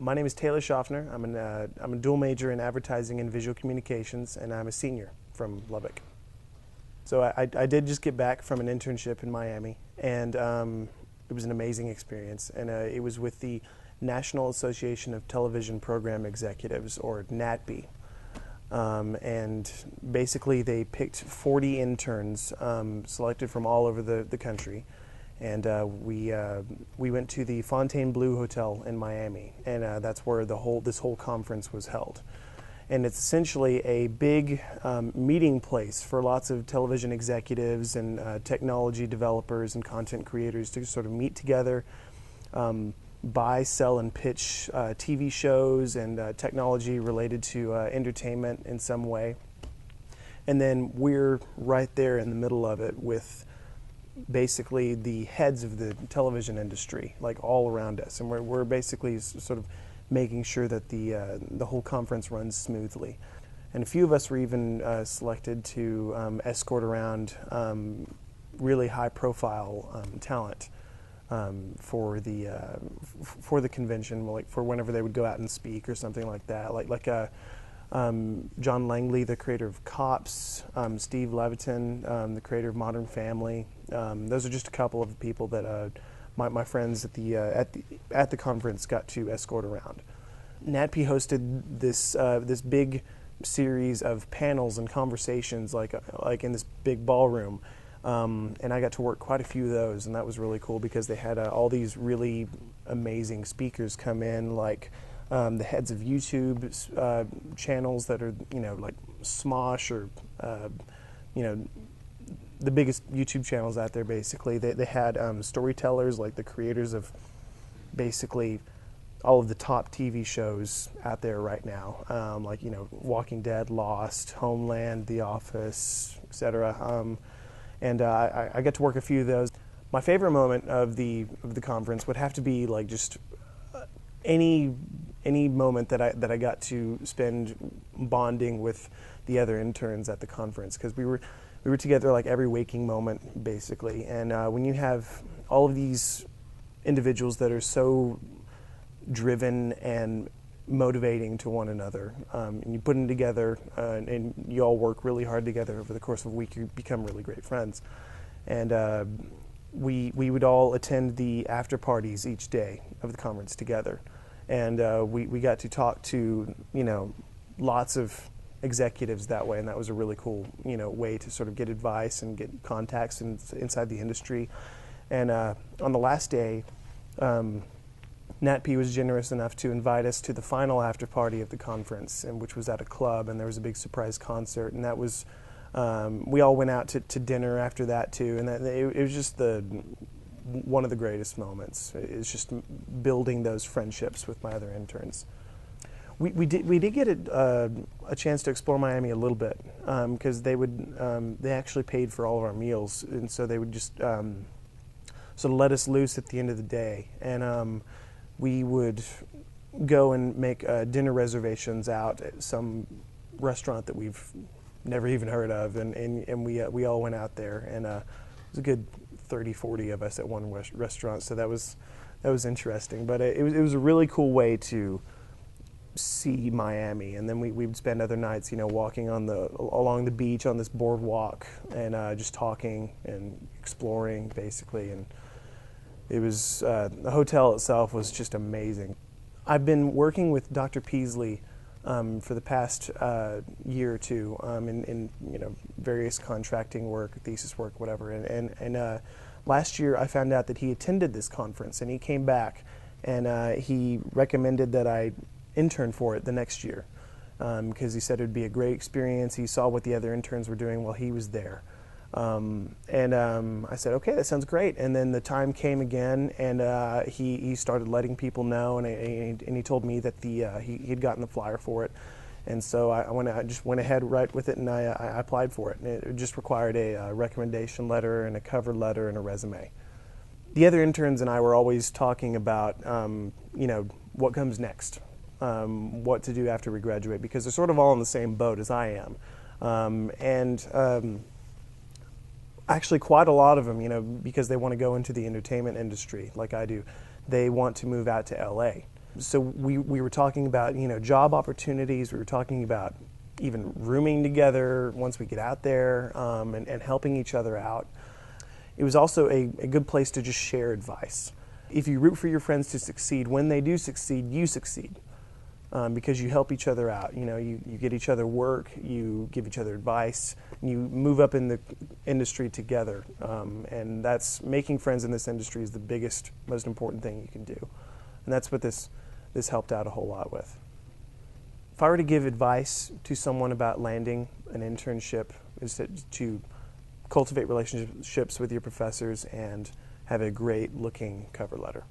My name is Taylor Schaffner. I'm a dual major in advertising and visual communications, and I'm a senior from Lubbock. So I did just get back from an internship in Miami, and it was an amazing experience. And it was with the National Association of Television Program Executives, or NATPE. And basically they picked 40 interns selected from all over the country. And we went to the Fontainebleau Hotel in Miami, and that's where this whole conference was held. And it's essentially a big meeting place for lots of television executives and technology developers and content creators to sort of meet together, buy, sell, and pitch TV shows and technology related to entertainment in some way. And then we're right there in the middle of it with basically the heads of the television industry, like all around us, and we're basically sort of making sure that the whole conference runs smoothly. And a few of us were even selected to escort around really high-profile talent for the convention, like for whenever they would go out and speak or something like that, like John Langley, the creator of Cops, Steve Levitan, the creator of Modern Family. Those are just a couple of the people that my friends at the conference got to escort around. NATPE hosted this big series of panels and conversations, like in this big ballroom, and I got to work quite a few of those, and that was really cool because they had all these really amazing speakers come in, like the heads of YouTube channels that are, like Smosh or, the biggest YouTube channels out there, basically. They had storytellers, like the creators of basically all of the top TV shows out there right now, like, Walking Dead, Lost, Homeland, The Office, etc. And I got to work a few of those. My favorite moment of the conference would have to be like just any moment that I got to spend bonding with the other interns at the conference, because we were together like every waking moment, basically. And when you have all of these individuals that are so driven and motivating to one another, and you put them together, and you all work really hard together over the course of a week, you become really great friends. And we would all attend the after parties each day of the conference together. And we got to talk to, lots of executives that way, and that was a really cool, way to sort of get advice and get contacts inside the industry. And on the last day, NATPE was generous enough to invite us to the final after party of the conference, and which was at a club, and there was a big surprise concert, and that was, we all went out to dinner after that too, and it was just one of the greatest moments. It's just building those friendships with my other interns. We did get a chance to explore Miami a little bit, because they actually paid for all of our meals, and so they would just sort of let us loose at the end of the day, and we would go and make dinner reservations out at some restaurant that we've never even heard of, and we all went out there, and it was a good 30, 40 of us at one restaurant, so that was interesting. But it was a really cool way to see Miami, and then we would spend other nights, walking along the beach on this boardwalk, and just talking and exploring, basically. And it was the hotel itself was just amazing. I've been working with Dr. Peasley for the past year or two in various contracting work, thesis work, whatever. And last year I found out that he attended this conference, and he came back, and he recommended that I intern for it the next year, because he said it would be a great experience. He saw what the other interns were doing while he was there. I said, okay, that sounds great. And then the time came again, and he started letting people know, and he told me that he'd gotten the flyer for it. And so I just went ahead right with it, and I applied for it. And it just required a recommendation letter and a cover letter and a resume. The other interns and I were always talking about, what comes next, what to do after we graduate, because they're sort of all in the same boat as I am. Actually, quite a lot of them, because they want to go into the entertainment industry like I do, they want to move out to LA. So we were talking about, job opportunities. We were talking about even rooming together once we get out there, and helping each other out. It was also a good place to just share advice. If you root for your friends to succeed, when they do succeed, you succeed. Because you help each other out. You get each other work, you give each other advice, you move up in the industry together. And that's making friends in this industry is the biggest, most important thing you can do. And that's what this helped out a whole lot with. If I were to give advice to someone about landing an internship, is to cultivate relationships with your professors and have a great looking cover letter.